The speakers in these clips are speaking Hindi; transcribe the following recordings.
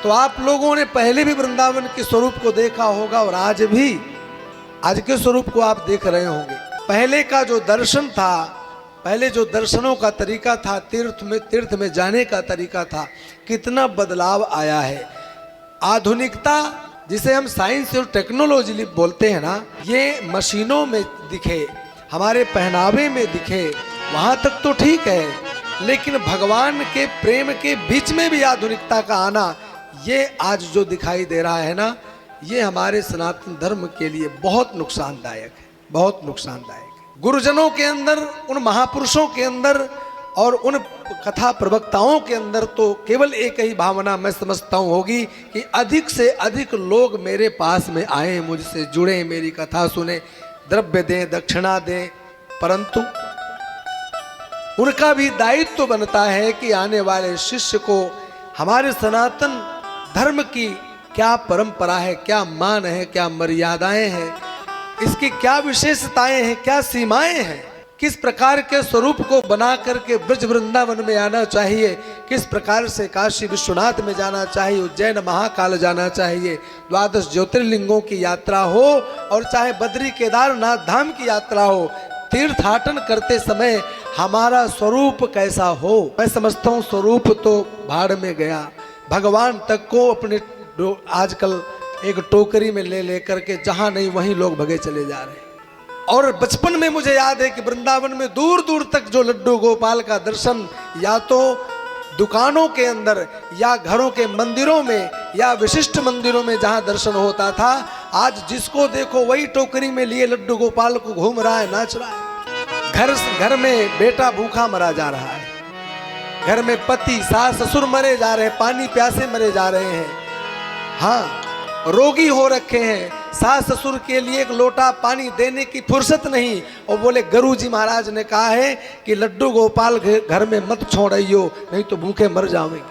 तो आप लोगों ने पहले भी वृंदावन के स्वरूप को देखा होगा और आज भी आज के स्वरूप को आप देख रहे होंगे। पहले का जो दर्शन था, पहले जो दर्शनों का तरीका था, तीर्थ में जाने का तरीका था, कितना बदलाव आया है। आधुनिकता जिसे हम साइंस और टेक्नोलॉजी बोलते हैं ना, ये मशीनों में दिखे, हमारे पहनावे में दिखे, वहाँ तक तो ठीक है, लेकिन भगवान के प्रेम के बीच में भी आधुनिकता का आना, ये आज जो दिखाई दे रहा है ना, ये हमारे सनातन धर्म के लिए बहुत नुकसानदायक है, बहुत नुकसानदायक है। गुरुजनों के अंदर, उन महापुरुषों के अंदर और उन कथा प्रवक्ताओं के अंदर तो केवल एक ही भावना मैं समझता हूँ होगी कि अधिक से अधिक लोग मेरे पास में आए, मुझसे जुड़े, मेरी कथा सुने, द्रव्य दें, दक्षिणा दें, परंतु उनका भी दायित्व तो बनता है कि आने वाले शिष्य को हमारे सनातन धर्म की क्या परंपरा है, क्या मान है, क्या मर्यादाएं हैं, इसकी क्या विशेषताएं हैं, क्या सीमाएं हैं, किस प्रकार के स्वरूप को बना करके ब्रज वृंदावन में आना चाहिए, किस प्रकार से काशी विश्वनाथ में जाना चाहिए, उज्जैन महाकाल जाना चाहिए, द्वादश ज्योतिर्लिंगों की यात्रा हो और चाहे बद्री केदारनाथ धाम की यात्रा हो, तीर्थाटन करते समय हमारा स्वरूप कैसा हो। मैं समझता हूँ स्वरूप तो भाड़ में गया, भगवान तक को अपने आजकल एक टोकरी में ले लेकर के जहां नहीं वहीं लोग भगे चले जा रहे हैं। और बचपन में मुझे याद है कि वृंदावन में दूर दूर तक जो लड्डू गोपाल का दर्शन या तो दुकानों के अंदर या घरों के मंदिरों में या विशिष्ट मंदिरों में जहां दर्शन होता था, आज जिसको देखो वही टोकरी में लिए लड्डू गोपाल को घूम रहा है, नाच रहा है। घर में बेटा भूखा मरा जा रहा है, घर में पति सास ससुर मरे जा रहे हैं, पानी प्यासे मरे जा रहे हैं, हाँ रोगी हो रखे हैं, सास ससुर के लिए एक लोटा पानी देने की फुर्सत नहीं। और बोले गुरु जी महाराज ने कहा है कि लड्डू गोपाल घर में मत छोड़ियो, नहीं तो भूखे मर जाओगे।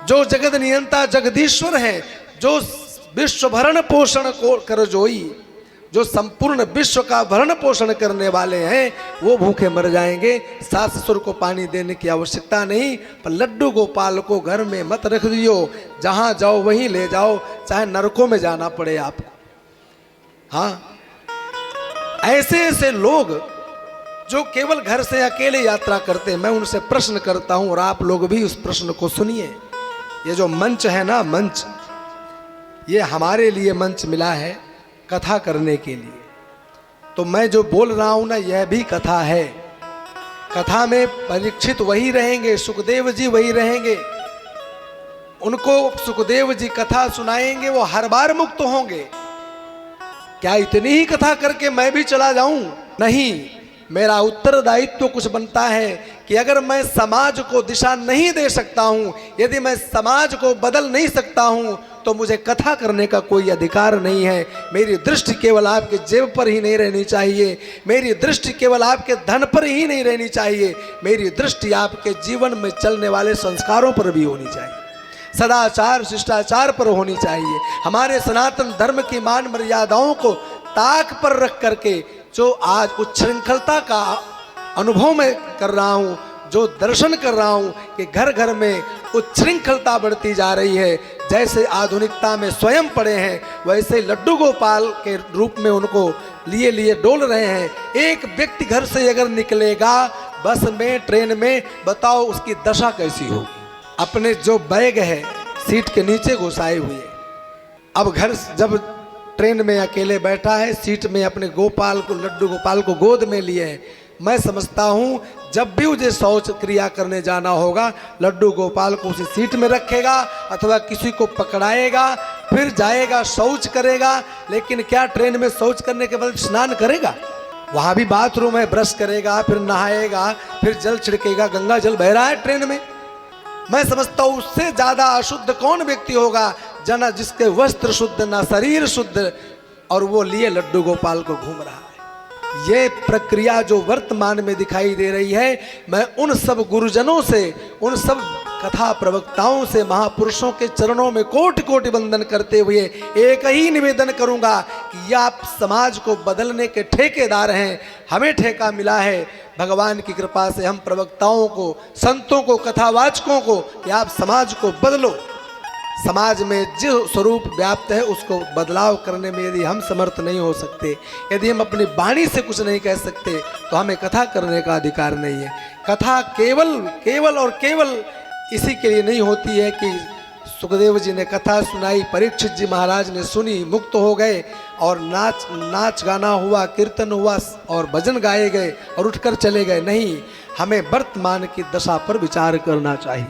जो जगत नियंता जगदीश्वर है, जो विश्व भरण पोषण को कर जोई, जो संपूर्ण विश्व का भरण पोषण करने वाले हैं, वो भूखे मर जाएंगे। सास ससुर को पानी देने की आवश्यकता नहीं, पर लड्डू गोपाल को घर में मत रख दियो, जहां जाओ वहीं ले जाओ, चाहे नरकों में जाना पड़े आपको। हाँ, ऐसे ऐसे लोग जो केवल घर से अकेले यात्रा करते हैं, मैं उनसे प्रश्न करता हूं और आप लोग भी उस प्रश्न को सुनिए। ये जो मंच है ना, मंच, ये हमारे लिए मंच मिला है कथा करने के लिए। तो मैं जो बोल रहा हूं ना, यह भी कथा है। कथा में परीक्षित वही रहेंगे, सुखदेव जी वही रहेंगे, उनको सुखदेव जी कथा सुनाएंगे, वो हर बार मुक्त होंगे। क्या इतनी ही कथा करके मैं भी चला जाऊं? नहीं, मेरा उत्तरदायित्व कुछ बनता है कि अगर मैं समाज को दिशा नहीं दे सकता हूं, यदि मैं समाज को बदल नहीं सकता हूं, तो मुझे कथा करने का कोई अधिकार नहीं है। मेरी दृष्टि केवल आपके जेब पर ही नहीं रहनी चाहिए, मेरी दृष्टि केवल आपके धन पर ही नहीं रहनी चाहिए, मेरी दृष्टि आपके जीवन में चलने वाले संस्कारों पर भी होनी चाहिए, सदाचार शिष्टाचार पर होनी चाहिए। हमारे सनातन धर्म की मान मर्यादाओं को ताक पर रख करके जो आज उच्छृंखलता का अनुभव मैं कर रहा हूँ, जो दर्शन कर रहा हूँ कि घर घर में उच्छृंखलता बढ़ती जा रही है, जैसे आधुनिकता में स्वयं पड़े हैं, वैसे लड्डू गोपाल के रूप में उनको लिए लिए डोल रहे हैं। एक व्यक्ति घर से अगर निकलेगा बस में, ट्रेन में, बताओ उसकी दशा कैसी होगी। अपने जो बैग है सीट के नीचे घुसाए हुए, अब घर जब ट्रेन में अकेले बैठा है, सीट में अपने गोपाल को, लड्डू गोपाल को गोद में लिए है। मैं समझता हूँ जब भी मुझे शौच क्रिया करने जाना होगा, लड्डू गोपाल को उसी सीट में रखेगा अथवा किसी को पकड़ाएगा, फिर जाएगा शौच करेगा। लेकिन क्या ट्रेन में शौच करने के बाद स्नान करेगा? वहाँ भी बाथरूम है, ब्रश करेगा, फिर नहाएगा, फिर जल छिड़केगा, गंगा जल बह रहा है ट्रेन में। मैं समझता हूँ उससे ज्यादा अशुद्ध कौन व्यक्ति होगा, जना जिसके वस्त्र शुद्ध ना शरीर शुद्ध, और वो लिए लड्डू गोपाल को घूम रहा है। ये प्रक्रिया जो वर्तमान में दिखाई दे रही है, मैं उन सब गुरुजनों से, उन सब कथा प्रवक्ताओं से, महापुरुषों के चरणों में कोटि कोटि वंदन करते हुए एक ही निवेदन करूंगा कि आप समाज को बदलने के ठेकेदार हैं। हमें ठेका मिला है भगवान की कृपा से, हम प्रवक्ताओं को, संतों को, कथावाचकों को, कि आप समाज को बदलो, समाज में जो स्वरूप व्याप्त है उसको बदलाव करने में यदि हम समर्थ नहीं हो सकते, यदि हम अपनी वाणी से कुछ नहीं कह सकते, तो हमें कथा करने का अधिकार नहीं है। कथा केवल और केवल इसी के लिए नहीं होती है कि सुखदेव जी ने कथा सुनाई, परीक्षित जी महाराज ने सुनी, मुक्त हो गए और नाच गाना हुआ, कीर्तन हुआ और भजन गाए गए और उठकर चले गए। नहीं, हमें वर्तमान की दशा पर विचार करना चाहिए।